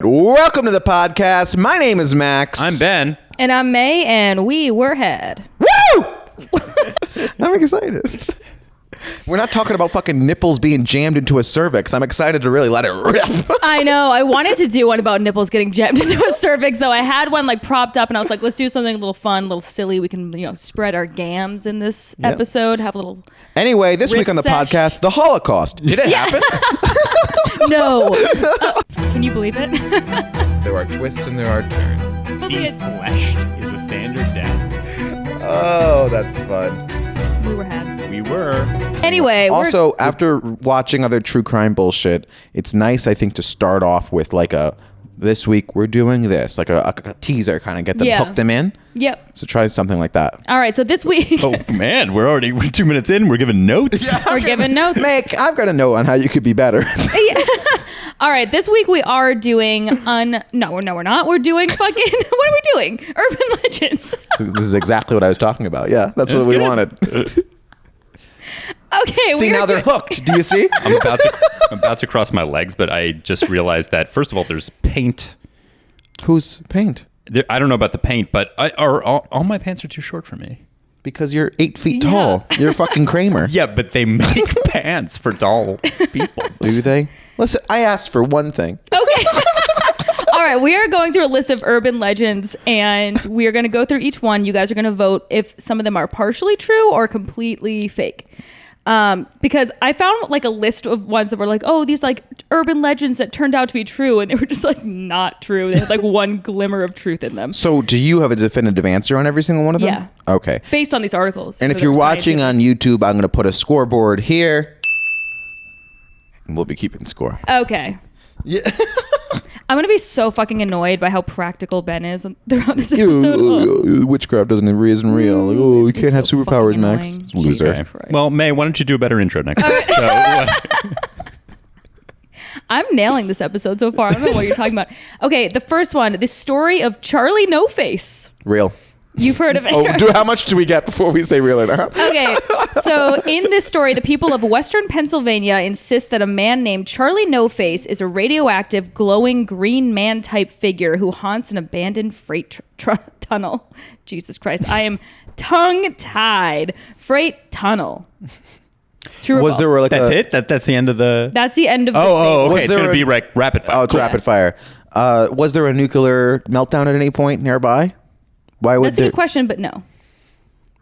Welcome to the podcast. My name is Max. I'm Ben. And I'm Mae, and we were head. Woo! I'm excited. We're not talking about fucking nipples being jammed into a cervix. I'm excited to really let it rip. I know. I wanted to do one about nipples getting jammed into a cervix, though. I had one like propped up, and I was like, let's do something a little fun, a little silly. We can, spread our gams in this episode. Have a little. Anyway, this week on the podcast, the Holocaust. Did it happen? No. Can you believe it? There are twists and there are turns. Defleshed is a standard death. Oh, that's fun. We were head. We were. Anyway. Also, after watching other true crime bullshit, it's nice, I think, to start off with like this week we're doing this, like a teaser, kind of get them, hook them in. Yep. So try something like that. All right. So this week. Oh, man. We're 2 minutes in. We're giving notes. Yeah. We're giving notes. Meg, I've got a note on how you could be better. Yes. All right. This week we are doing No, we're not. We're doing fucking. What are we doing? Urban legends. This is exactly what I was talking about. Yeah, that's what we wanted. Okay. See, now they're hooked. Do you see? I'm about to cross my legs, but I just realized that, first of all, there's paint. Whose paint? I don't know about the paint, but all my pants are too short for me. Because you're 8 feet tall. You're fucking Kramer. Yeah, but they make pants for tall people. Do they? Listen, I asked for one thing. Okay. All right, we are going through a list of urban legends, and we are going to go through each one. You guys are going to vote if some of them are partially true or completely fake. Because I found like a list of ones that were like, oh, these like urban legends that turned out to be true, and they were just like not true. They had like one glimmer of truth in them. So do you have a definitive answer on every single one of them? Yeah. Okay. Based on these articles. And if you're watching on YouTube, I'm going to put a scoreboard here. And we'll be keeping score. Okay. Yeah. I'm going to be so fucking annoyed by how practical Ben is throughout this episode. Witchcraft isn't real. Like, oh, you can't have so superpowers, fucking Max. annoying. Loser. Jesus Christ. Well, Mae, why don't you do a better intro next week? I'm nailing this episode so far. I don't know what you're talking about. Okay, the first one, the story of Charlie No Face. Real. You've heard of it. Oh, how much do we get before we say real or not? Okay, so in this story, the people of Western Pennsylvania insist that a man named Charlie No Face is a radioactive, glowing green man-type figure who haunts an abandoned freight tunnel. Jesus Christ, I am tongue-tied. Freight tunnel. True. Was there like That's it? That's the end of the... That's the end of the Oh, thing. okay. It's going to be like rapid fire. Oh, it's rapid fire. Was there a nuclear meltdown at any point nearby? Why would That's a good question, but no.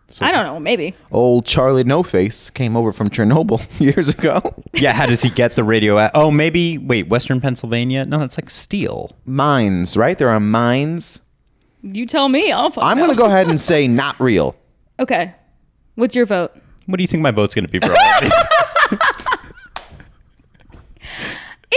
So I don't know, maybe. Old Charlie No Face came over from Chernobyl years ago. Yeah, how does he get the radio? Oh, maybe, wait, Western Pennsylvania? No, it's like steel. Mines, right? There are mines. You tell me. I'm going to go ahead and say not real. Okay. What's your vote? What do you think my vote's going to be for all of these?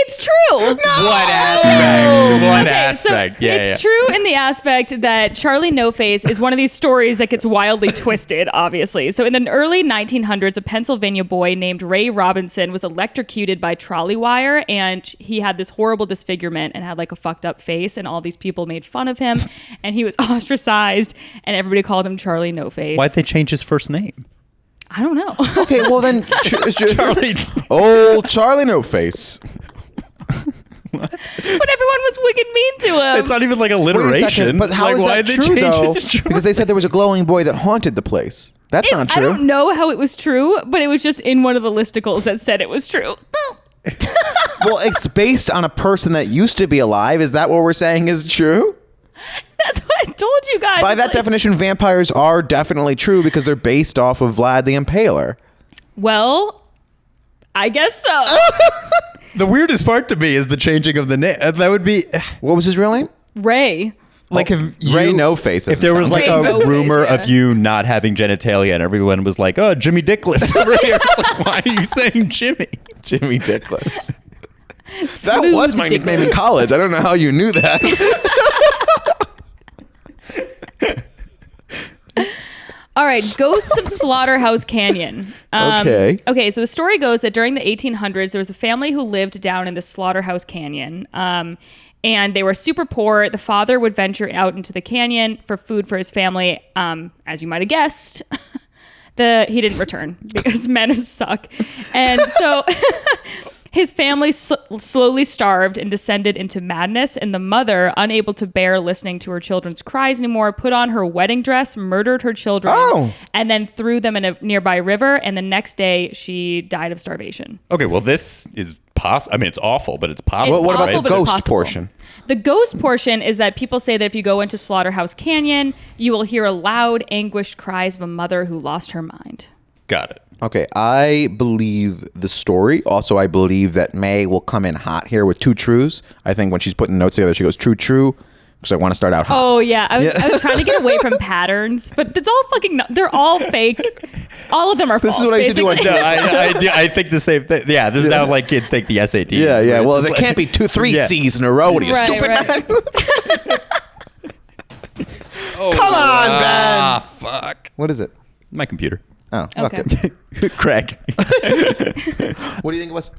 It's true. What aspect? What Okay, aspect? So it's true in the aspect that Charlie No Face is one of these stories that gets wildly twisted, obviously. So in the early 1900s, a Pennsylvania boy named Ray Robinson was electrocuted by trolley wire, and he had this horrible disfigurement and had like a fucked up face, and all these people made fun of him, and he was ostracized, and everybody called him Charlie No Face. Why'd they change his first name? I don't know. Okay, well then, Charlie. Old Charlie No Face. But everyone was wicked mean to him. It's not even like Wait a alliteration. second, but how like, is why that did true, they change though? it to Charlie? Because they said there was a glowing boy that haunted the place. That's not I true. don't know how it was true, but it was just in one of the listicles that said it was true. Well, it's based on a person that used to be alive. Is that what we're saying is true? That's what I told you guys. By that Like, definition, vampires are definitely true because they're based off of Vlad the Impaler. well, I guess so. The weirdest part to me is the changing of the name. That would be What was his real name? Ray. like if you, Ray No Face. If there was like Ray a No Face, rumor yeah. of you not having genitalia and everyone was like, oh, Jimmy Dickless over here. It's like, why are you saying Jimmy? Jimmy Dickless. That Smooth was my nickname in college. I don't know how you knew that. All right, Ghosts of Slaughterhouse Canyon. Okay, so the story goes that during the 1800s, there was a family who lived down in the Slaughterhouse Canyon. And they were super poor. The father would venture out into the canyon for food for his family. As you might have guessed, he didn't return because men suck. And so His family slowly starved and descended into madness, and the mother, unable to bear listening to her children's cries anymore, put on her wedding dress, murdered her children, and then threw them in a nearby river, and the next day she died of starvation. Okay, well, this is possible. I mean, it's awful, but it's possible. Well, what about right? the ghost portion? The ghost portion is that people say that if you go into Slaughterhouse Canyon, you will hear loud, anguished cries of a mother who lost her mind. Got it. Okay, I believe the story. Also, I believe that Mae will come in hot here with two trues. I think when she's putting notes together, she goes, true, because I want to start out hot. Oh, yeah. I was trying to get away from patterns, but it's all fucking... They're all fake. All of them are false. This is what I used to do on I think the same thing. Yeah, this is how like kids take the SATs. Yeah. Well, it like, can't be 2-3 C's in a row. What are you, stupid man? Come on, man. Ah, fuck. What is it? My computer. Oh, Okay. Craig. What do you think it was?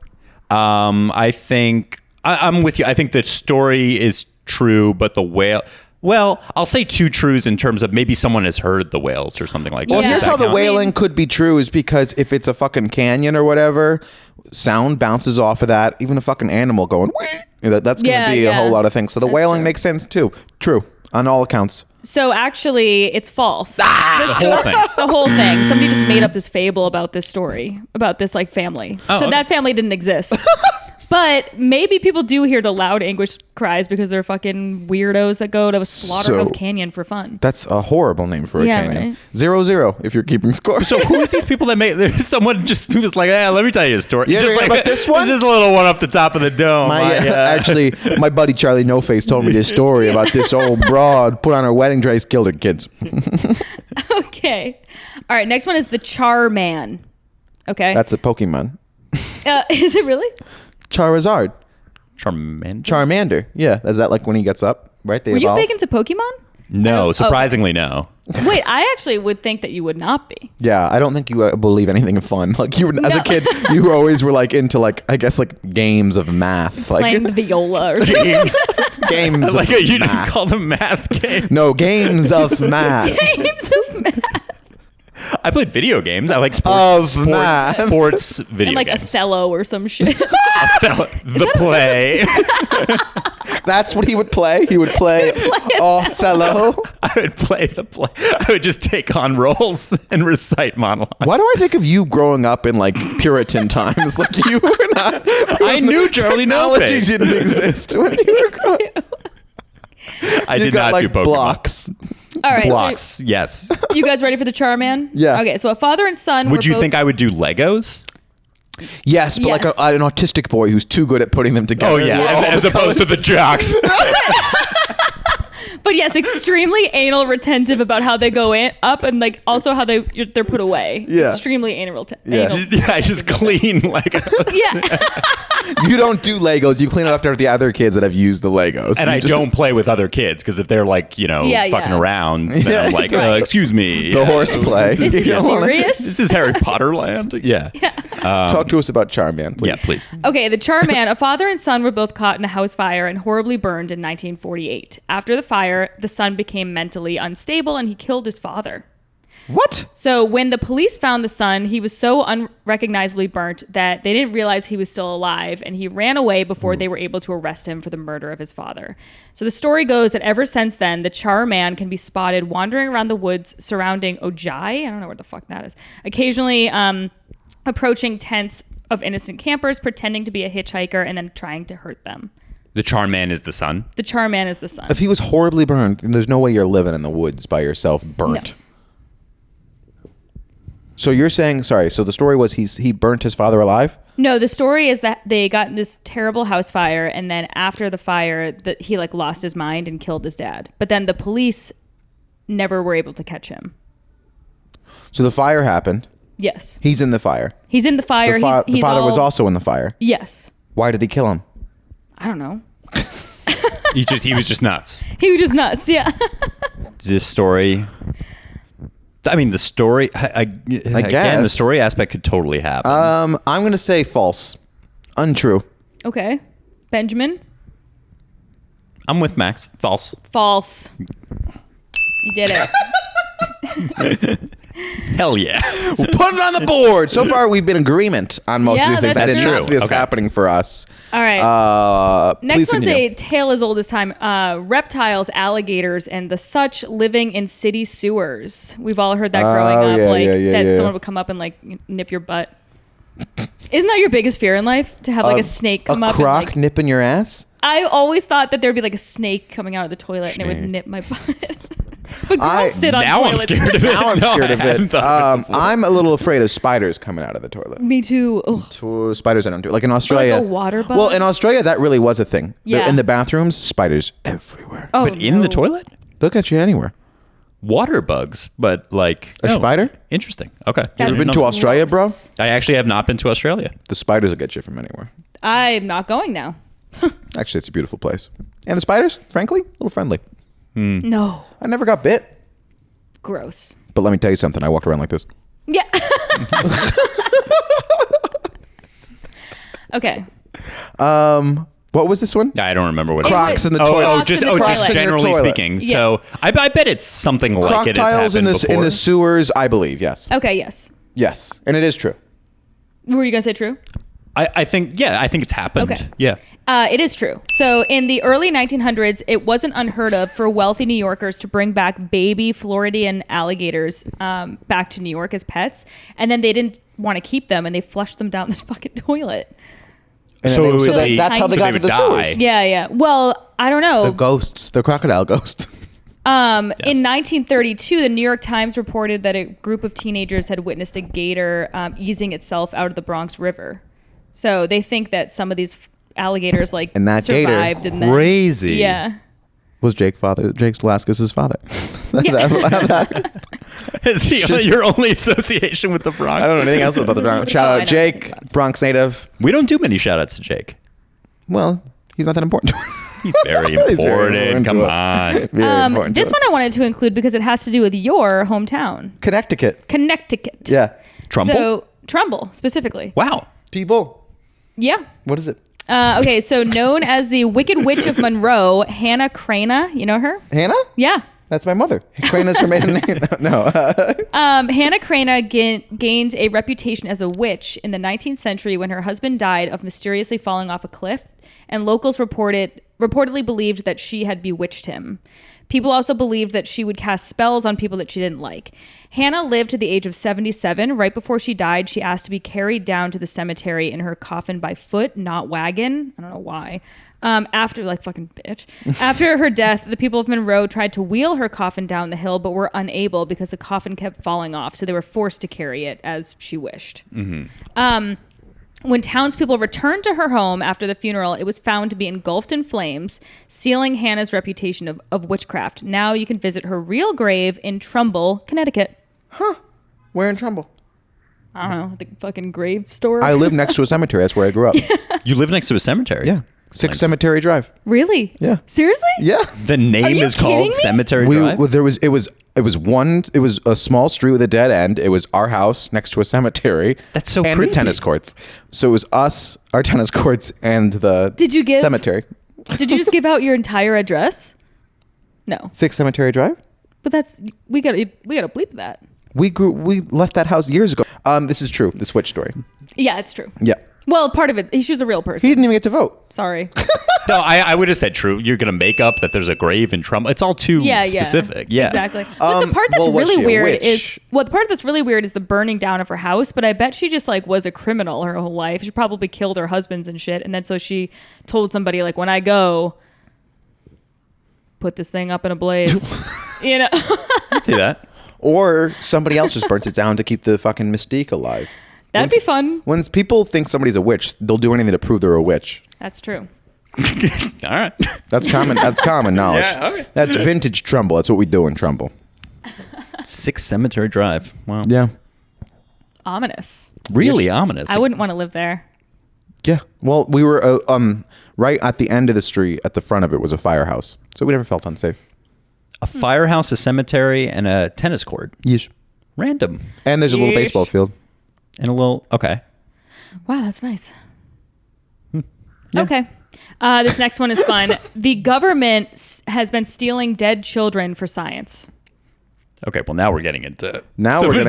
I think I'm with you. I think the story is true, but the whale. Well, I'll say two trues in terms of maybe someone has heard the whales or something like that. Well, Yeah. here's Does that how the count? wailing could be true is because if it's a fucking canyon or whatever, sound bounces off of that. Even a fucking animal going, "Wee," that's going to be a whole lot of things. So the wailing makes sense too. True on all accounts. So actually, it's false. The whole thing. The whole thing. Somebody just made up this fable about this story, about this like family. Oh, so okay. that family didn't exist. But maybe people do hear the loud anguish cries because they're fucking weirdos that go to Slaughterhouse Canyon for fun. That's a horrible name for a Yeah, canyon. right. 0-0 if you're keeping score. So who is these people that make? There's someone just who was like, let me tell you a story. Yeah, just you heard like about this one? This is a little one off the top of the dome. Actually, my buddy Charlie No Face told me this story about this old broad put on her wedding dress, killed her kids. Okay. All right. Next one is the Charman. Okay. That's a Pokemon. Is it really? Charizard. Charmander. Charmander. Yeah. Is that like when he gets up, right? They Were you evolve? big into Pokemon? No, surprisingly, no. Wait, I actually would think that you would not be. Yeah, I don't think you believe anything in fun. Like you, as No. a kid, you always were like into like I guess like games of math, like Playing the viola or Games. games Like of you didn't math. call them math games. No, games of math. games of math. I played video games. I like sports. Of math. Sports video And like games. Othello or some shit. The play. That's what he would play. He would play Othello. I would play the play. I would just take on roles and recite monologues. Why do I think of you growing up in like Puritan times? Like you were not. I knew Charlie No Technology Face. didn't exist when you were growing up. I You did got not like do Pokemon. blocks. All right. Blocks, yes. So you guys ready for the Charman? Yeah. Okay. So a father and son. Would were you both- think I would do Legos? Yes, but like Yes. an autistic boy who's too good at putting them together. Oh yeah, as opposed to the jocks. But yes, extremely anal retentive about how they go in up and like also how they're put away. Yeah. Extremely anal. Yeah. Yeah, I just clean Legos. Yeah. You don't do Legos. You clean up after the other kids that have used the Legos. And You I just- don't play with other kids because if they're like, Yeah, fucking yeah. around, then Yeah. I'm like, Right. excuse me. The horseplay. This is You don't wanna- serious. This is Harry Potter land. Yeah. Talk to us about Charman, please. Yeah, please. Okay, the Charman, a father and son were both caught in a house fire and horribly burned in 1948. After the fire, the son became mentally unstable and he killed his father. What? So when the police found the son, he was so unrecognizably burnt that they didn't realize he was still alive, and he ran away before they were able to arrest him for the murder of his father. So the story goes that ever since then, the Charman can be spotted wandering around the woods surrounding Ojai. I don't know where the fuck that is. Occasionally approaching tents of innocent campers, pretending to be a hitchhiker, and then trying to hurt them. The Charman is the son. The Charman is the son. If he was horribly burned, then there's no way you're living in the woods by yourself burnt. No. So you're saying, sorry, so the story was he burnt his father alive? No, the story is that they got in this terrible house fire, and then after the fire, that he like lost his mind and killed his dad. But then the police never were able to catch him. So the fire happened. Yes, He's in the fire. he's in the fire. The he's father was all- also in the fire. Yes, Why did he kill him? I don't know. He was just nuts. He was just nuts. Yeah. This story. I mean, the story. Again, the guess. story aspect could totally happen. I'm going to say false. Untrue. Okay, Benjamin. I'm with Max. False. False. You did it. Hell yeah. We'll put it on the board. So far, we've been in agreement on most Yeah, of these things. I that's did true. not see this Okay. happening for us. All right. Please Next one's continue. a tale as old as time. Reptiles, alligators, and the such living in city sewers. We've all heard that growing up, that someone would come up and like nip your butt. Isn't that your biggest fear in life? To have like a snake come up A croc and like, nipping your ass? I always thought that there'd be like a snake coming out of the toilet and it would nip my butt. But girls sit on Now I'm toilets. scared of it. Now I'm No, scared I of hadn't it. thought of it before. I'm a little afraid of spiders coming out of the toilet. Me too. Ugh. So spiders I don't do. Like in Australia. a water bug? Well, in Australia, that really was a thing. Yeah. In the bathrooms, spiders everywhere. Oh, But in the no. toilet? They'll get you anywhere. Water bugs, but like A spider? Interesting. Okay. You ever That's been to Australia, bro? gross. I actually have not been to Australia. The spiders will get you from anywhere. I'm not going now. Actually, it's a beautiful place. And the spiders, frankly, a little friendly. No. I never got bit. Gross. But let me tell you something. I walked around like this. Yeah. Okay. What was this one? I don't remember what Crocs in the Oh, toilet. oh, Crocs just in the oh, toilet. just generally Crocs in your speaking. Yeah. So I bet it's something like it has Crocodiles happened in before. the sewers, I believe. Yes. Okay, yes. Yes. And it is true. Were you going to say true? I think it's happened. Okay. Yeah. It is true. So in the early 1900s, it wasn't unheard of for wealthy New Yorkers to bring back baby Floridian alligators back to New York as pets. And then they didn't want to keep them and they flushed them down the fucking toilet. And So then it would that- be- that's how they so got they to would the die. sewers. Yeah, yeah. Well, I don't know. The ghosts. The crocodile ghost. In 1932, the New York Times reported that a group of teenagers had witnessed a gator easing itself out of the Bronx River. So they think that some of these alligators like And that gator, survived. And then, Crazy. yeah. Was Jake Velasquez's father? Is he your only association with the Bronx? I don't know anything else about the Bronx. Shout Oh, I know out Jake, Bronx native. We don't do many shout outs to Jake. Well, he's not that important. He's very He's important. very important Come to on. us. Very important to This us. one I wanted to include because it has to do with your hometown, Connecticut. Connecticut. Yeah. Trumbull? So Trumbull specifically. Wow. People. Yeah. What is it? Okay, so known as the Wicked Witch of Monroe, Hannah Crana, you know her? Hannah? Yeah. That's my mother. Crana's her maiden name. No. Hannah Crana gained a reputation as a witch in the 19th century when her husband died of mysteriously falling off a cliff, and locals reportedly believed that she had bewitched him. People also believed that she would cast spells on people that she didn't like. Hannah lived to the age of 77. Right before she died, she asked to be carried down to the cemetery in her coffin by foot, not wagon. I don't know why. After her death, the people of Monroe tried to wheel her coffin down the hill, but were unable because the coffin kept falling off. So they were forced to carry it as she wished. When townspeople returned to her home after the funeral, it was found to be engulfed in flames, sealing Hannah's reputation of witchcraft. Now you can visit her real grave in Trumbull, Connecticut. Where in Trumbull? I don't know, the fucking grave store. I live next to a cemetery. That's where I grew up. You live next to a cemetery? Yeah. 6 Cemetery Drive. Really? Yeah. Seriously? Yeah. The name you is kidding called me? Cemetery It Drive? was a small street with a dead end. It was our house next to a cemetery. That's so and creepy. the tennis courts. So it was us, our tennis courts, and the Did you give- cemetery. Did you just give out your entire address? No. 6 Cemetery Drive. But we gotta bleep that. We left that house years ago. This is true. The switch story. Yeah, it's true. Yeah. Well, part of it, she was a real person. He didn't even get to vote. Sorry. No, I would have said true. You're going to make up that there's a grave in Trumbull. It's all too specific. Yeah. Exactly. But the part that's well, was really she a weird witch? is the burning down of her house. But I bet she just like was a criminal her whole life. She probably killed her husbands and shit. And then so she told somebody like, when I go, put this thing up in a blaze. You know? I'd see that. Or somebody else just burnt it down to keep the fucking mystique alive. That'd be fun. When people think somebody's a witch, they'll do anything to prove they're a witch. That's true. All right. That's common. That's common knowledge. Yeah, okay. That's vintage Trumbull. That's what we do in Trumbull. 6 Cemetery Drive. Wow. Yeah. Ominous. Really ominous. I wouldn't want to live there. Yeah. Well, we were right at the end of the street. At the front of it was a firehouse, so we never felt unsafe. A firehouse, a cemetery, and a tennis court. Yes. Random. And there's a little Yeesh. baseball field. And a little, okay. Wow, that's nice. Okay. This next one is fun. The government has been stealing dead children for science. Okay, well now we're getting into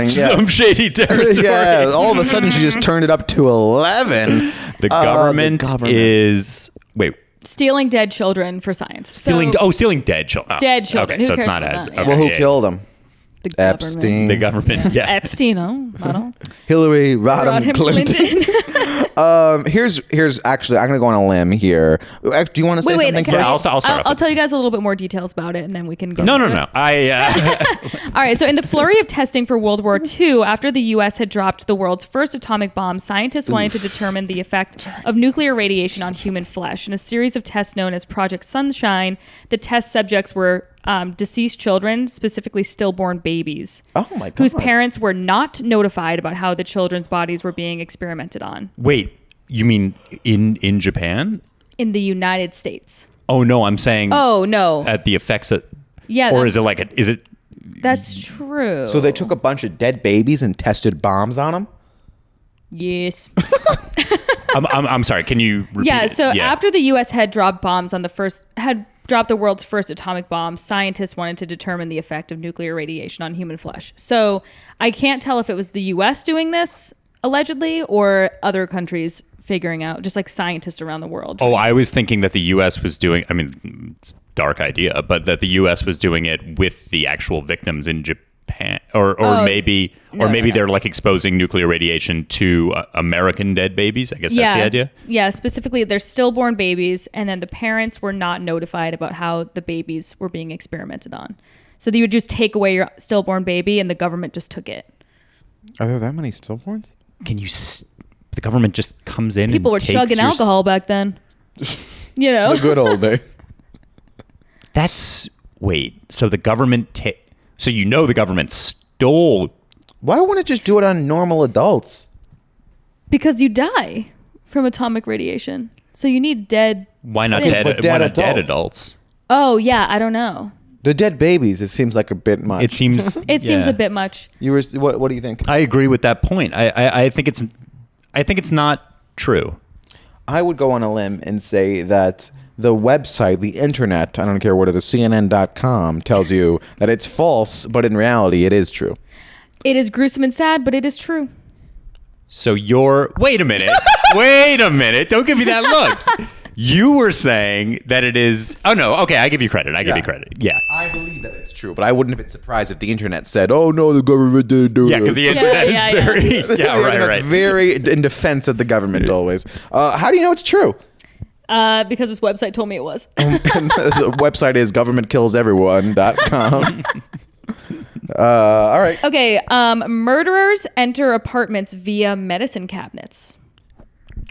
some shady territory. Yeah, all of a sudden she just turned it up to 11. The government is stealing dead children for science. Stealing dead children. Dead children. Okay, Who so it's cares not about as that? okay, Well, who killed him? The Epstein. the government. Yeah. Epstein. Oh, I don't. Hillary Rodham Clinton. Here's actually, I'm gonna go on a limb here. Do you want to say something? Can First? I'll tell you guys a little bit more details about it, and then we can go. No. All right. So in the flurry of testing for World War II, after the U.S. had dropped the world's first atomic bomb, scientists wanted to determine the effect of nuclear radiation on human flesh. In a series of tests known as Project Sunshine, the test subjects were deceased children, specifically stillborn babies. Oh my God. Whose parents were not notified about how the children's bodies were being experimented on. Wait, you mean in Japan? In the United States. Oh no, I'm saying. Oh no. At the effects of. Yeah. Or is it like is it? That's true. So they took a bunch of dead babies and tested bombs on them? Yes. I'm sorry. Can you repeat Yeah. it? So after the U.S. had dropped the world's first atomic bomb, scientists wanted to determine the effect of nuclear radiation on human flesh. So I can't tell if it was the U.S. doing this allegedly or other countries figuring out, just like scientists around the world. Oh, I was thinking that the U.S. was doing. I mean, it's a dark idea, but that the U.S. was doing it with the actual victims in Japan, or maybe they're like exposing nuclear radiation to American dead babies. I guess that's the idea. Yeah, specifically, they're stillborn babies, and then the parents were not notified about how the babies were being experimented on. So you would just take away your stillborn baby, and the government just took it. Are there that many stillborns? The government just comes in. People were chugging alcohol back then. You know, The good old day. So the government so the government stole. Why wouldn't it just do it on normal adults? because you die from atomic radiation. So you need dead. Why not things. dead adults? Oh yeah, I don't know. The dead babies, it seems like a bit much. It seems Seems a bit much. What do you think? I agree with that point. I think it's not true. I would go on a limb and say that the website, the internet, I don't care what it is, CNN.com, tells you that it's false, but in reality, it is true. It is gruesome and sad, but it is true. So wait a minute. Don't give me that look. You were saying that it is. Oh no. Okay, I give you credit. I give you credit. Yeah. I believe that it's true, but I wouldn't have been surprised if the internet said, "Oh no, the government didn't do it." Yeah, because the internet is very. Yeah, right. Very in defense of the government always. How do you know it's true? Because this website told me it was. The website is governmentkillseveryone.com. All right. Okay. Murderers enter apartments via medicine cabinets,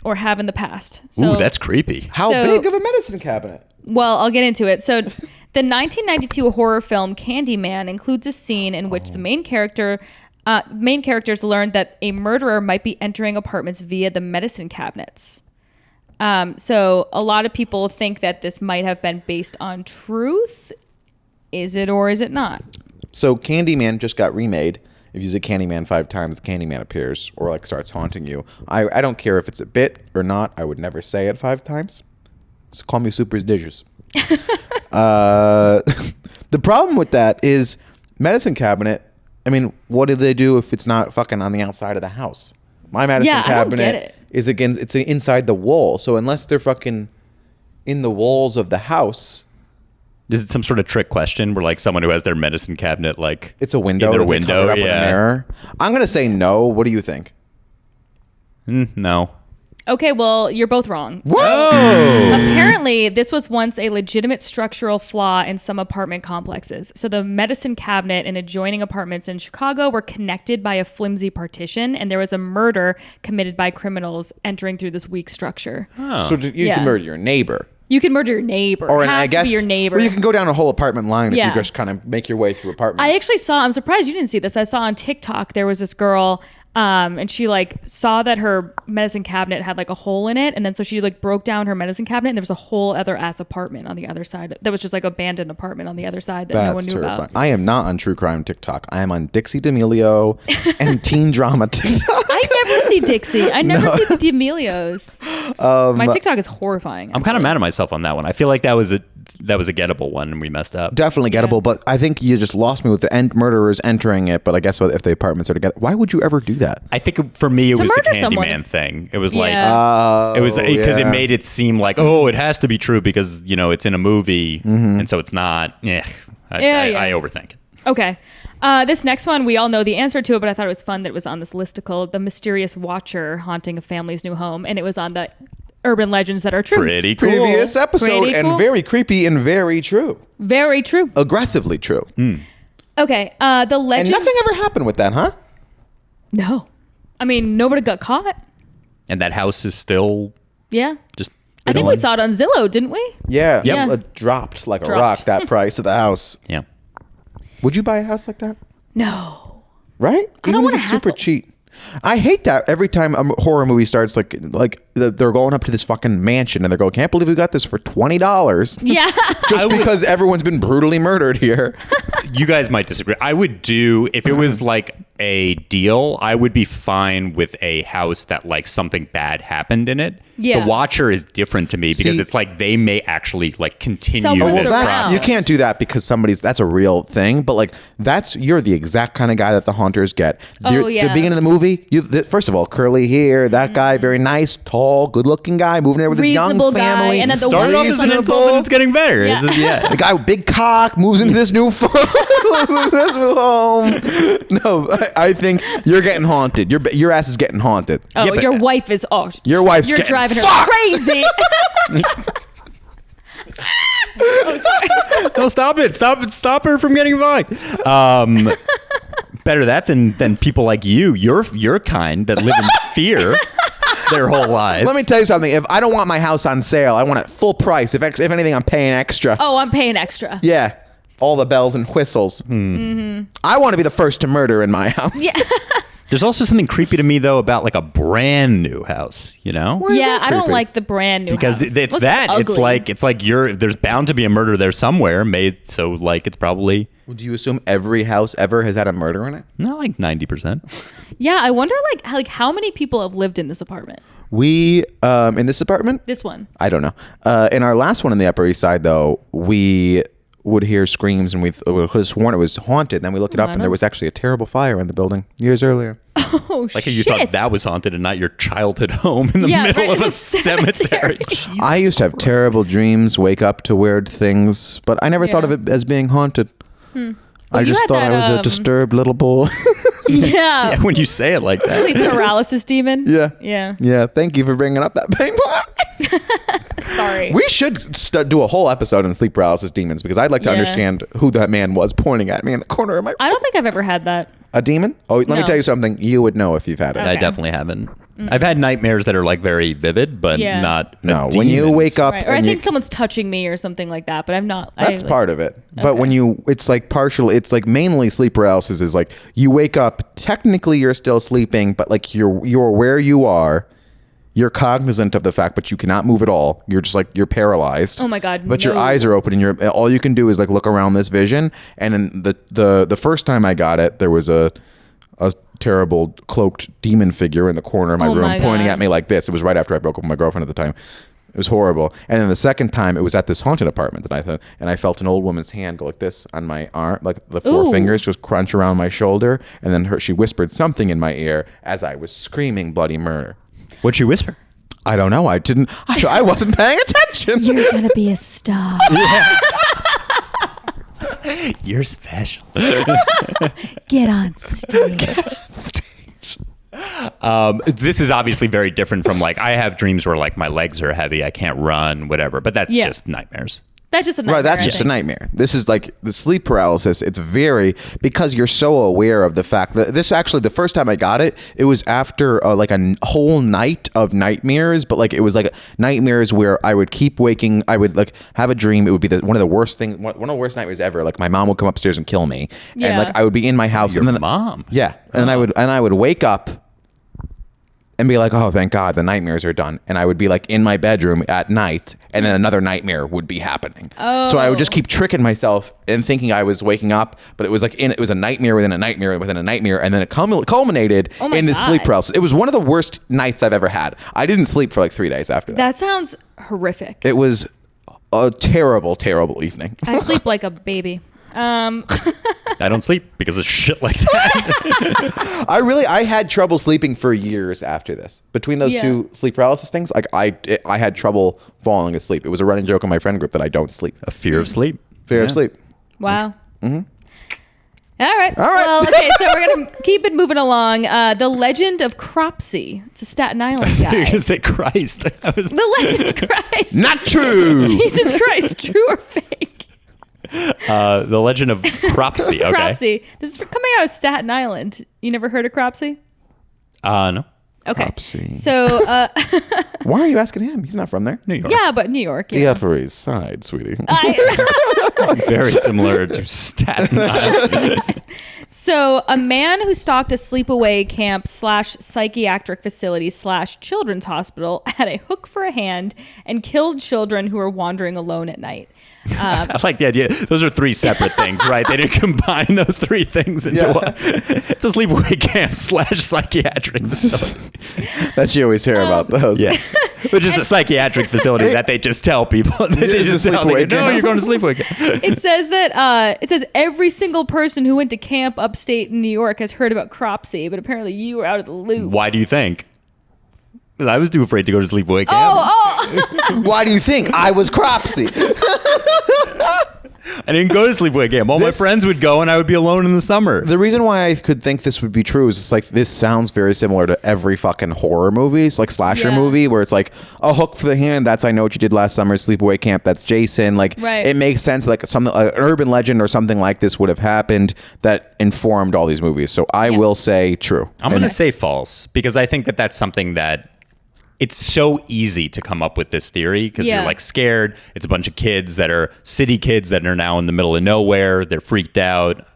or have in the past. So, ooh, that's creepy. How big of a medicine cabinet? Well, I'll get into it. So, the 1992 horror film Candyman includes a scene in which the main characters learned that a murderer might be entering apartments via the medicine cabinets. So a lot of people think that this might have been based on truth. Is it or is it not? So Candyman just got remade. If you say Candyman 5 times, Candyman appears or like starts haunting you. I don't care if it's a bit or not. I would never say it 5 times. So call me superstitious. The problem with that is medicine cabinet. I mean, what do they do if it's not fucking on the outside of the house? My medicine cabinet I don't get it. is it's inside the wall. So unless they're fucking in the walls of the house. Is it some sort of trick question where like someone who has their medicine cabinet like It's a window. in their Is it window? covered up with a mirror? I'm gonna say no. What do you think? No. Okay, well, you're both wrong. So Oh. apparently, this was once a legitimate structural flaw in some apartment complexes. So the medicine cabinet and adjoining apartments in Chicago were connected by a flimsy partition, and there was a murder committed by criminals entering through this weak structure. So you can murder your neighbor. You can murder your neighbor. Or It has I guess to be your neighbor. Or you can go down a whole apartment line if Yeah. you just kind of make your way through apartments. I actually I'm surprised you didn't see this. I saw on TikTok there was this girl and she like saw that her medicine cabinet had like a hole in it, and then so she like broke down her medicine cabinet and there was a whole other ass apartment on the other side that was just like abandoned apartment on the other side that no one knew terrifying. about. I am not on true crime TikTok. I am on Dixie D'Amelio and teen drama TikTok. I never see Dixie. I never see the D'Amelios. My TikTok is horrifying. I'm kind of mad at myself on that one. I feel like that was that was a gettable one and we messed up. Definitely gettable, but I think you just lost me with the murderers entering it. But I guess if the apartments are together, why would you ever do that? I think for me, it was the murder someone. Candyman thing. It was like, it was because it made it seem like, oh, it has to be true because, it's in a movie. And so it's not. I overthink it. Okay. This next one, we all know the answer to it, but I thought it was fun that it was on this listicle. The mysterious watcher haunting a family's new home. And it was on the urban legends that are true. Pretty cool. Previous episode and very creepy and very true. Very true. Aggressively true. Okay. The legend. And nothing ever happened with that, huh? No. I mean, nobody got caught. And that house is still just. I think we saw it on Zillow, didn't we? Yeah. Yep. It dropped like a rock, that price of the house. Yeah. Would you buy a house like that? No. Right? I don't want to super cheap. I hate that every time a horror movie starts, like they're going up to this fucking mansion and they're going, can't believe we got this for $20. Yeah. Just because everyone's been brutally murdered here. You guys might disagree. I would do, if it was like a deal, I would be fine with a house that like something bad happened in it. Yeah. The Watcher is different to me because it's like they may actually like continue Someone's this around. process. You can't do that because that's a real thing. But like you're the exact kind of guy that the haunters get. Oh, yeah. The beginning of the movie, first of all, curly hair, that guy, very nice, tall, good-looking guy, moving there with his young Reasonable guy, family. and then the Started off as an insult and it's getting better. Yeah. The guy with big cock moves into this new this new home. No, I think you're getting haunted. Your ass is getting haunted. Oh, Yeah, but- your wife is. Oh, Your wife's you're getting driving her fucked. crazy. No, stop it. Stop her from getting fined. Better that than people like you. You're kind that live in fear their whole lives. Let me tell you something. If I don't want my house on sale, I want it full price. If anything, I'm paying extra. Oh, I'm paying extra. Yeah. All the bells and whistles. I want to be the first to murder in my house. Yeah. There's also something creepy to me though about like a brand new house, you know? Why is Yeah, that I don't creepy? like the brand new Because house. it's Looks that. ugly. It's like there's bound to be a murder there somewhere. So like it's probably Do you assume every house ever has had a murder in it? not like 90%. Yeah, I wonder like how many people have lived in this apartment. We in this apartment? This one. I don't know. In our last one on the Upper East Side, though, we would hear screams and we could have sworn it was haunted. And then we looked it up and there was actually a terrible fire in the building years earlier. Oh, Like shit. you thought that was haunted and not your childhood home in the Yeah, middle right of in a the cemetery. I used to have terrible dreams, wake up to weird things, but I never thought of it as being haunted. I you just had thought I that, was a disturbed little boy. Yeah. When you say it like that. Sleep paralysis demon. Yeah. Yeah. Yeah, thank you for bringing up that pain point. Sorry. We should do a whole episode on sleep paralysis demons because I'd like to Yeah. understand who that man was pointing at me in the corner of my I don't think I've ever had that. A demon? Oh, let me No. tell you something. You would know if you've had it. I definitely haven't. I've had nightmares that are like very vivid, but Yeah. not No, when you demons. wake up Right. Or I and you, think someone's touching me or something like that, but I'm not. that's part of it. But when it's like partial, it's like mainly sleep paralysis is like you wake up, technically you're still sleeping, but like you're where you are. You're cognizant of the fact, but you cannot move at all. You're just like, you're paralyzed. Oh my God, But your no. eyes are open and all you can do is like look around this vision. And then the first time I got it, there was a terrible cloaked demon figure in the corner of my Oh room my pointing God. at me like this. It was right after I broke up with my girlfriend at the time. It was horrible. And then the second time it was at this haunted apartment and I felt an old woman's hand go like this on my arm, like the four Ooh. fingers just crunch around my shoulder. And then she whispered something in my ear as I was screaming bloody murder. What'd she whisper? I don't know. I wasn't paying attention. You're gonna be a star. You're special. Get on stage. Stage. This is obviously very different from like I have dreams where like my legs are heavy, I can't run, whatever. But that's Yeah. just nightmares. That's just a nightmare. Right, that's I just a think. nightmare. This is like the sleep paralysis. It's because you're so aware of the fact that this actually, the first time I got it, it was after like a whole night of nightmares, but like it was like nightmares where I would keep waking. I would like have a dream. It would be one of the worst nightmares ever. Like my mom would come upstairs and kill me, and Yeah. like I would be in my house. Your and then, mom. Yeah, and I would wake up and be like, oh, thank God, the nightmares are done. And I would be like in my bedroom at night, and then another nightmare would be happening. Oh. So I would just keep tricking myself and thinking I was waking up, but it was like it was a nightmare within a nightmare within a nightmare, and then it culminated Oh my in this God. sleep paralysis. It was one of the worst nights I've ever had. I didn't sleep for like 3 days after that. That sounds horrific. It was a terrible, terrible evening. I sleep like a baby. I don't sleep because of shit like that. I had trouble sleeping for years after this. Between those two sleep paralysis things, like I had trouble falling asleep. It was a running joke in my friend group that I don't sleep. A fear of sleep. Fear of sleep. Wow. Mm-hmm. All right. Well, okay, so we're going to keep it moving along. The Legend of Cropsey. It's a Staten Island guy. You're going to say Christ. The Legend of Christ. Not true. Jesus Christ. True or fake? The Legend of Cropsey. Okay. Cropsey. This is coming out of Staten Island. You never heard of Cropsey? No. Okay. Cropsey. So, why are you asking him? He's not from there. New York. Yeah, but New York. The Upper East Side, sweetie. Very similar to Staten Island. So, a man who stalked a sleepaway camp / psychiatric facility / children's hospital had a hook for a hand and killed children who were wandering alone at night. I like the idea. Those are 3 separate things, right? They didn't combine those 3 things into one. It's a sleepaway camp / psychiatric facility. That you always hear about those. Yeah. But just a psychiatric facility that they just tell people. They just tell them, no, you're going to sleepaway camp. It says that every single person who went to camp upstate in New York has heard about Cropsey, but apparently you were out of the loop. Why do you think? Because I was too afraid to go to sleepaway camp. Why do you think I was Cropsey? I didn't go to sleepaway camp. All my friends would go, and I would be alone in the summer. The reason why I could think this would be true is it's like this sounds very similar to every fucking horror movies, like slasher movie, where it's like a hook for the hand. That's I know what you did last summer, sleepaway camp. That's Jason. Like it makes sense. Like something, an urban legend or something like this would have happened that informed all these movies. So I will say true. I'm going to say false because I think that that's something that. It's so easy to come up with this theory because you're like scared. It's a bunch of kids that are city kids that are now in the middle of nowhere. They're freaked out.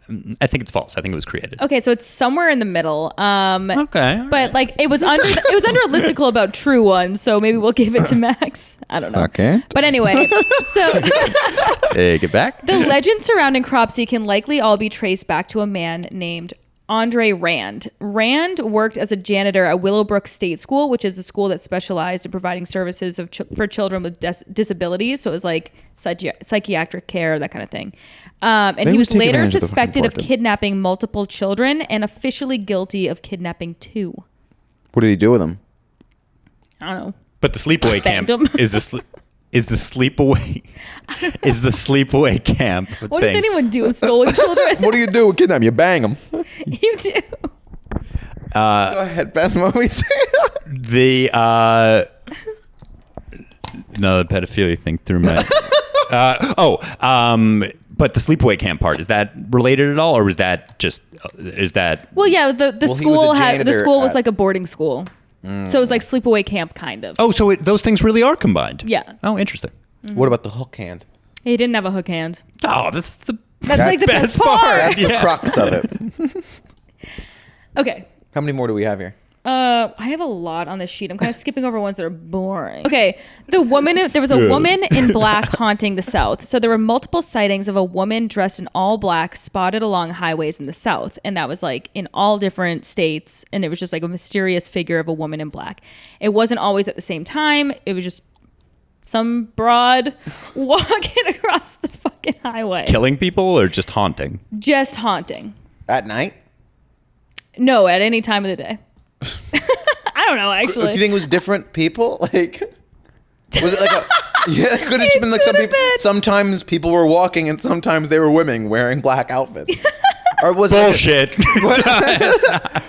I think it's false. I think it was created. Okay, so it's somewhere in the middle. Okay, but like it was under a listicle about true ones, so maybe we'll give it to Max. I don't know. Okay. But anyway, so take it back. The legends surrounding Cropsey can likely all be traced back to a man named Andre Rand. Rand worked as a janitor at Willowbrook State School, which is a school that specialized in providing services for children with disabilities. So it was like psychiatric care, that kind of thing. And he was later suspected of kidnapping multiple children and officially guilty of kidnapping 2. What did he do with them? I don't know. But the sleepaway camp is the sleepaway camp thing. What does anyone do with stolen children? What do you do with kidnap? You bang them. You do. Go ahead, Ben. What we say? The pedophilia thing through my. But the sleepaway camp part, is that related at all, or was that just Well, yeah. The school was like a boarding school. So it was like sleepaway camp, kind of. Oh, so those things really are combined. Yeah. Oh, interesting. Mm-hmm. What about the hook hand? He didn't have a hook hand. Oh, that's like the best part. That's the crux of it. Okay. How many more do we have here? I have a lot on this sheet. I'm kind of skipping over ones that are boring. Okay. There was a woman in black haunting the South. So there were multiple sightings of a woman dressed in all black spotted along highways in the South. And that was like in all different states. And it was just like a mysterious figure of a woman in black. It wasn't always at the same time. It was just some broad walking across the fucking highway. Killing people or just haunting? Just haunting. At night? No, at any time of the day. I don't know, actually. Do you think it was different people? Like, was it like a... Yeah, it could have been like some people... Sometimes people were walking and sometimes they were women wearing black outfits. Or was bullshit.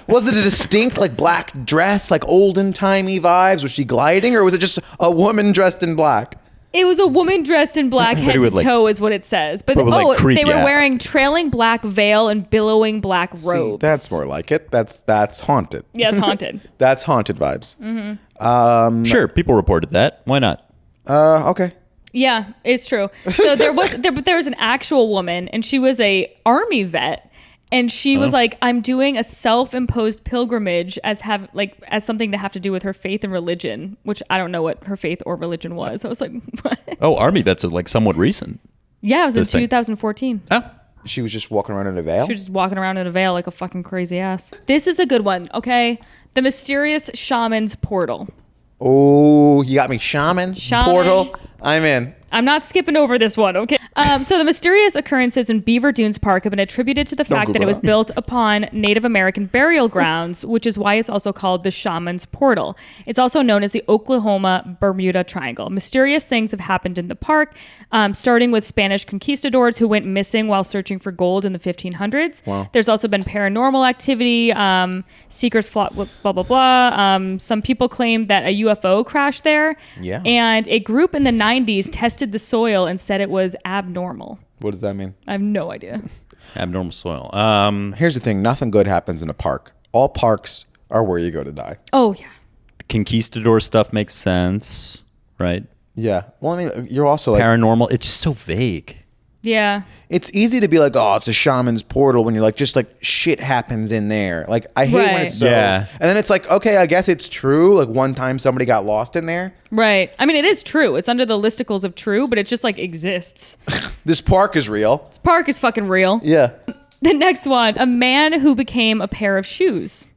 Was it a distinct like black dress, like olden-timey vibes? Was she gliding or was it just a woman dressed in black? It was a woman dressed in black head to toe is what it says. But they were wearing trailing black veil and billowing black robes. See, that's more like it. That's haunted. Yeah, it's haunted. That's haunted vibes. Mm-hmm. Sure, people reported that. Why not? Okay. Yeah, it's true. So there was an actual woman and she was a army vet. And she was like, I'm doing a self-imposed pilgrimage as something to have to do with her faith and religion, which I don't know what her faith or religion was. I was like, what? Oh, army vets are like somewhat recent. Yeah, it was in 2014. Oh. She was just walking around in a veil? She was just walking around in a veil like a fucking crazy ass. This is a good one, okay? The mysterious shaman's portal. Oh, you got me. Shaman portal. I'm in. I'm not skipping over this one, okay? So the mysterious occurrences in Beaver Dunes Park have been attributed to the fact that it was built upon Native American burial grounds, which is why it's also called the Shaman's Portal. It's also known as the Oklahoma Bermuda Triangle. Mysterious things have happened in the park, starting with Spanish conquistadors who went missing while searching for gold in the 1500s. Wow. There's also been paranormal activity, seekers blah, blah, blah. Some people claim that a UFO crashed there. Yeah. And a group in the 90s tested the soil and said it was abnormal. What does that mean? I have no idea. Abnormal soil. Here's the thing. Nothing good happens in a park. All parks are where you go to die. Oh, yeah. Conquistador stuff makes sense, right? Yeah. Well, I mean, you're also like... Paranormal. It's just so vague. Yeah. It's easy to be like, oh, it's a shaman's portal when you're like, just like shit happens in there. Like, I hate when it's so. Yeah. And then it's like, okay, I guess it's true. Like, one time somebody got lost in there. Right. I mean, it is true. It's under the listicles of true, but it just like exists. This park is real. This park is fucking real. Yeah. The next one, a man who became a pair of shoes.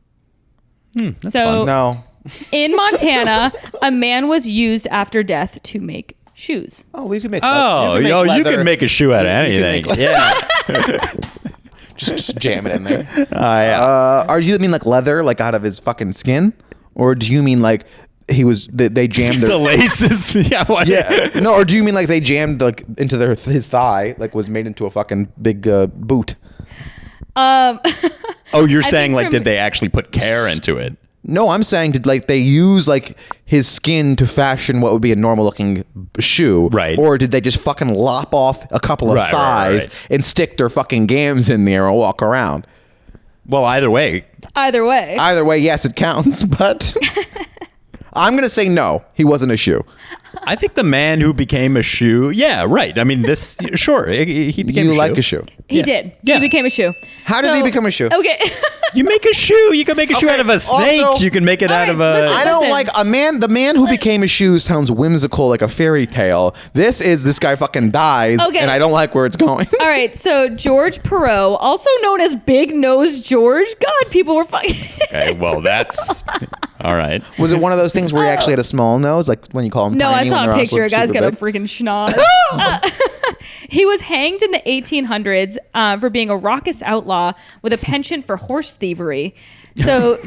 That's So fun. No. in Montana, a man was used after death to make shoes. Oh, we could make. You can make a shoe out of You can anything. make Yeah. just jam it in there. Yeah. Are you mean like leather, like out of his fucking skin, or do you mean like they jammed their The laces. Yeah. What? Yeah. No, or do you mean like they jammed like into his thigh, like was made into a fucking big boot? Oh, you're saying think like, from- did they actually put care into it? No, I'm saying did like they use like his skin to fashion what would be a normal looking shoe, Right. Or did they just fucking lop off a couple of Right, thighs right. and stick their fucking gams in there and walk around? Well, either way. Either way. Either way, yes, it counts, but I'm gonna say no. He wasn't a shoe. I think the man who became a shoe. Yeah, right. I mean, sure. He became You a like shoe. a shoe? He Yeah. did. Yeah. He became a shoe. How did he become a shoe? Okay. You make a shoe. You can make a shoe Okay, out of a snake. also- You can make it All out right, of a. listen. I don't like a man. The man who became a shoe sounds whimsical, like a fairy tale. This guy fucking dies, Okay. and I don't like where it's going. All right. So George Perot, also known as Big Nose George. God, people were fucking. Okay, well, that's all right. Was it one of those things where he actually had a small nose, like when you call him? No, I tiny saw when a they're picture. A also guy's super got a big? freaking schnoz. He was hanged in the 1800s for being a raucous outlaw with a penchant for horse thievery. So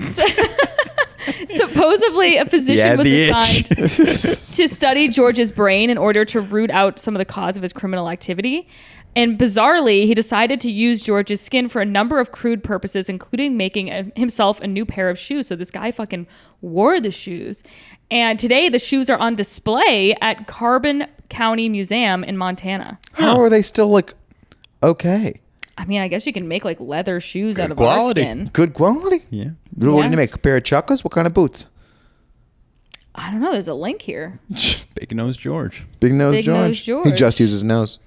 supposedly a physician was the assigned to study George's brain in order to root out some of the cause of his criminal activity. And bizarrely, he decided to use George's skin for a number of crude purposes, including making himself a new pair of shoes. So this guy fucking wore the shoes. And today the shoes are on display at Carbon County Museum in Montana. How are they still like okay? I mean, I guess you can make like leather shoes out of quality. our skin. Good quality. Yeah. What Yeah. do you make? A pair of chuckas? What kind of boots? I don't know. There's a link here. Big nose George. Big nose Big George. nose George. He just uses nose.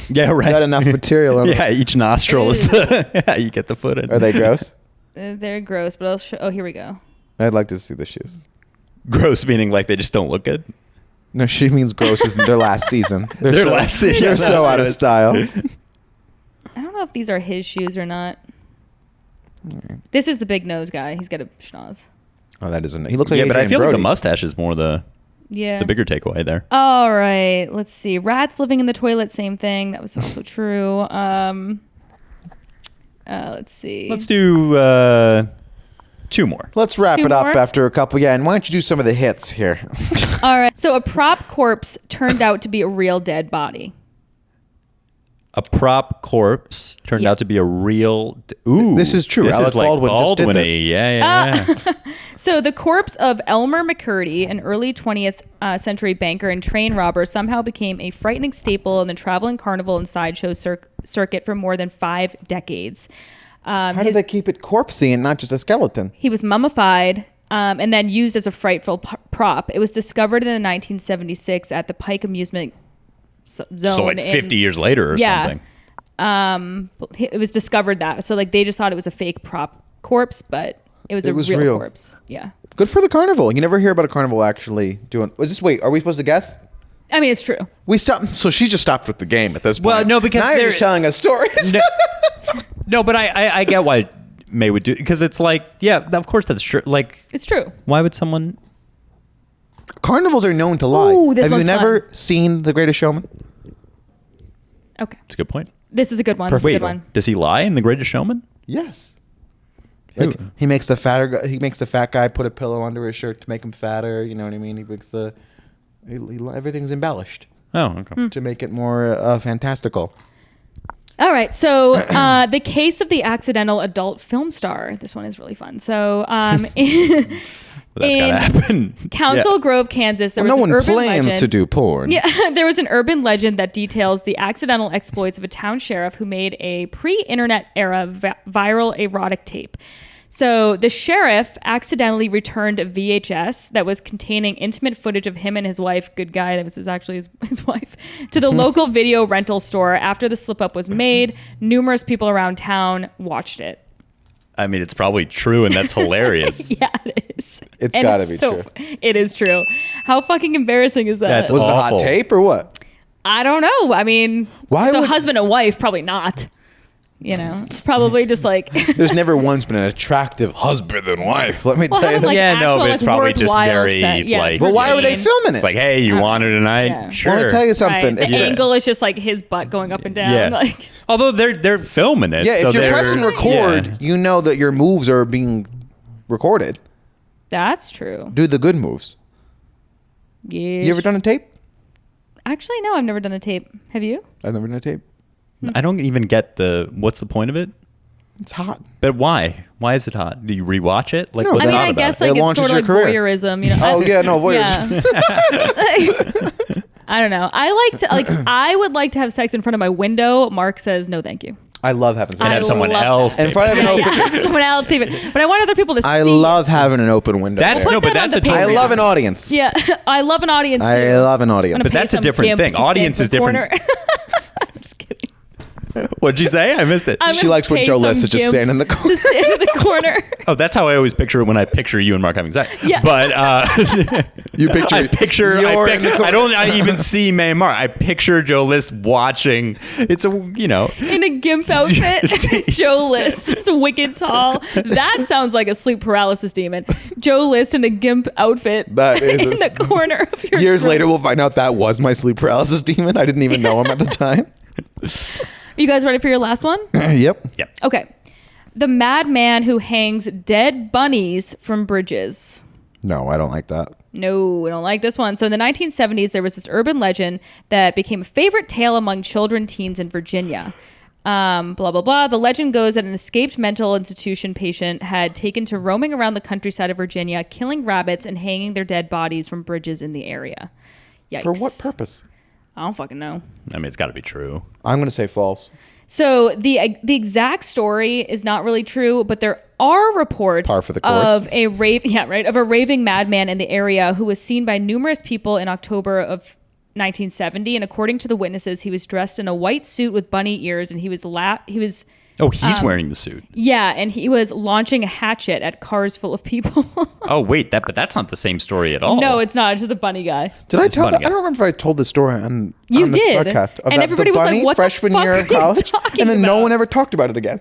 Yeah, right. Got enough material. On Yeah, each nostril is the. Yeah, you get the foot in. Are they gross? They're gross, but I'll show. Oh, here we go. I'd like to see the shoes. Gross meaning like they just don't look good. No, she means gross is their last season. Their last season. They're That's so what out it of is. style. I don't know if these are his shoes or not. This is the big nose guy. He's got a schnoz. Oh, that isn't. He looks like Yeah, but I Adrian feel like the Brody. mustache is more the Yeah. bigger takeaway there. All right. Let's see. Rats living in the toilet. Same thing. That was also true. Let's see. Let's do two more. Let's wrap Two it up more? after a couple. Yeah, and why don't you do some of the hits here? All right. So a prop corpse turned out to be a real dead body. A prop corpse turned Yeah. out to be a real. Ooh, This is true. This Alec is like Baldwin just did Baldwin-y. this. Yeah. So the corpse of Elmer McCurdy, an early 20th century banker and train robber, somehow became a frightening staple in the traveling carnival and sideshow circuit for more than 5 decades. How did they keep it corpsey and not just a skeleton? He was mummified and then used as a frightful prop. It was discovered in 1976 at the Pike Amusement Zone. So like 50 years later or something. It was discovered that. So like they just thought it was a fake prop corpse, but it was real corpse. Yeah. Good for the carnival. You never hear about a carnival actually doing. Wait, are we supposed to guess? I mean, it's true. We stopped. So she just stopped with the game at this point. Well, no, because now you're they're- just telling us stories. No, but I get why Mae would do, because it's like, yeah, of course that's true. Like, It's true. why would someone? Carnivals are known to lie. Ooh, this Have you one's never fun. seen The Greatest Showman? Okay. It's a good point. This is a good one. This is a Wait, good one. does he lie in The Greatest Showman? Yes. Like he makes the fat guy put a pillow under his shirt to make him fatter. You know what I mean? He makes everything's embellished Oh, okay. to make it more fantastical. All right. So the case of the accidental adult film star. This one is really fun. So Well, that's gotta happen. Council Yeah. Grove, Kansas, there Well, was no an one urban plans legend. to do porn. Yeah, there was an urban legend that details the accidental exploits of a town sheriff who made a pre-internet era viral erotic tape. So the sheriff accidentally returned a VHS that was containing intimate footage of him and his wife, good guy, that was actually his wife, to the local video rental store. After the slip-up was made, numerous people around town watched it. I mean, it's probably true, and that's hilarious. Yeah, it is. It's And gotta be true. It is true. How fucking embarrassing is that? That's Was it a awful. hot tape or what? I don't know. I mean, Why it's a would- husband and wife, probably not. You know, it's probably just like There's never once been an attractive husband and wife. Let me Well, tell you. having, like, Yeah, no, actual, but it's like, probably just worthwhile very, set. Yeah, like- it's Well, why were they routine. filming it? It's like, hey, you want her tonight? Yeah. Sure. Let me tell you something. Right. If The you- angle is just like his butt going up and down. Yeah. Like, Although they're filming it. yeah, so if you're they're- pressing record, yeah. you know that your moves are being recorded. that's true. Do the good moves. Yeah. You ever done a tape? Actually, no, I've never done a tape. Have you? I've never done a tape. I don't even get what's the point of it? It's hot. But why? Why is it hot? Do you rewatch it? Like, No, what's I mean, hot I about guess it? like It it's launches sort of your like career. voyeurism. You know? Oh, yeah, no, voyeurs. Yeah. I don't know. I would like to have sex in front of my window. Mark says no, thank you. I love having sex. And have someone love else. that. In front of an open. Yeah, someone else even. But I want other people to I see. love having an open window. That's there. no, but that on that's the a page. I totally love an different- audience. Yeah, I love an audience too. I love an audience. I'm gonna But pay that's a some different gimp thing. to stand Audience in is the different. corner. I'm just kidding. What'd you say? I missed it. I'm She gonna likes when pay Joe some List is just gimp standing in the corner. To stand in the corner. Oh, that's how I always picture it when I picture you and Mark having sex. Yeah. But You picture. I don't even see Mae and Mark. I picture Joe List watching. It's In a gimp outfit. Joe List. Just wicked tall. That sounds like a sleep paralysis demon. Joe List in a gimp outfit. That is in the corner of your Years room. later, we'll find out that was my sleep paralysis demon. I didn't even know him at the time. You guys ready for your last one? Yep. Yep. Okay. The madman who hangs dead bunnies from bridges. No, I don't like that. No, we don't like this one. So in the 1970s, there was this urban legend that became a favorite tale among children, teens in Virginia. Blah, blah, blah. The legend goes that an escaped mental institution patient had taken to roaming around the countryside of Virginia, killing rabbits and hanging their dead bodies from bridges in the area. Yikes. For what purpose? I don't fucking know. I mean, it's got to be true. I'm going to say false. So the exact story is not really true, but there are reports Par for the course. of a raving madman in the area who was seen by numerous people in October of 1970. And according to the witnesses, he was dressed in a white suit with bunny ears, and he was Oh, he's wearing the suit. and he was launching a hatchet at cars full of people. Oh, wait, but that's not the same story at all. No, it's not. It's just a bunny guy. Did I It's tell? funny, I don't remember if I told the story on You this did. podcast. And About everybody the was like, bunny "What the freshman fuck year are of you college," talking and then no about? one ever talked about it again.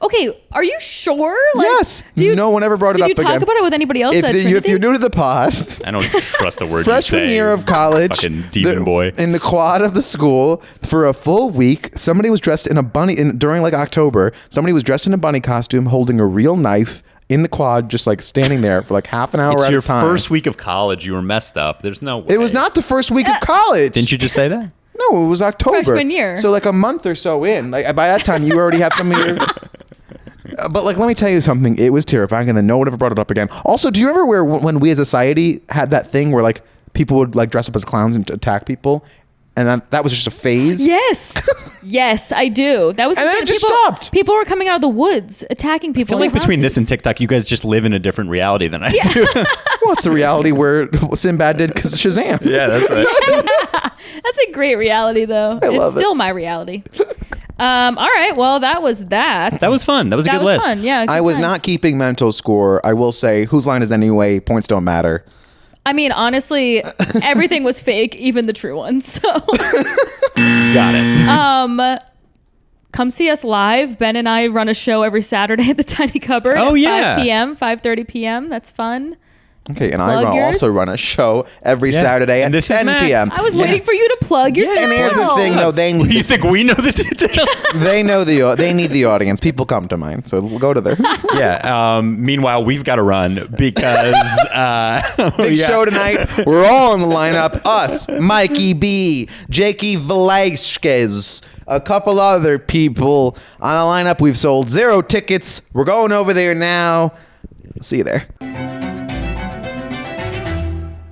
Okay, are you sure? Yes. No one ever brought it up Did you talk again. about it with anybody else? If at you're Trinity? new to the pod, I don't trust a word you freshman say. year of college, Fucking demon boy. in the quad of the school for a full week, somebody was dressed in a bunny during like October. Somebody was dressed in a bunny costume, holding a real knife in the quad, just like standing there for like half an hour It's at your a time. first week of college. You were messed up. There's no way. It was not the first week of college. Didn't you just say that? No, it was October. Freshman year. So like a month or so in. Like by that time, you already have some of your. But like, let me tell you something. It was terrifying, and then no one ever brought it up again. Also, do you remember when we as a society had that thing where like people would like dress up as clowns and attack people, and that was just a phase? Yes. Yes, I do. That was And then the it just people, stopped. People were coming out of the woods attacking I people. feel like in between this and houses. TikTok, you guys just live in a different reality than I do. Well, it's the reality where Sinbad did because of Shazam. Yeah, that's right. That's a great reality, though. I love It's still my reality. All right. Well, that was that. That was fun. That was a That good was list. fun. Yeah. I good was times. not keeping mental score. I will say, whose line is anyway? Points don't matter. I mean, honestly, everything was fake, even the true ones. So, Got it. come see us live. Ben and I run a show every Saturday at the Tiny Cupboard. Oh, at yeah. 5 p.m., 5:30 p.m. That's fun. Okay, and Plug I yours? also run a show every Saturday at 10 p.m. I was waiting for you to plug yourself. And here's the thing, though. You think we know the details? They need the audience. People come to mine, so we'll go to theirs. Yeah. Meanwhile, we've got to run because Big show tonight. We're all in the lineup. Us, Mikey B, Jakey Velasquez, a couple other people on the lineup. We've sold 0 tickets. We're going over there now. See you there.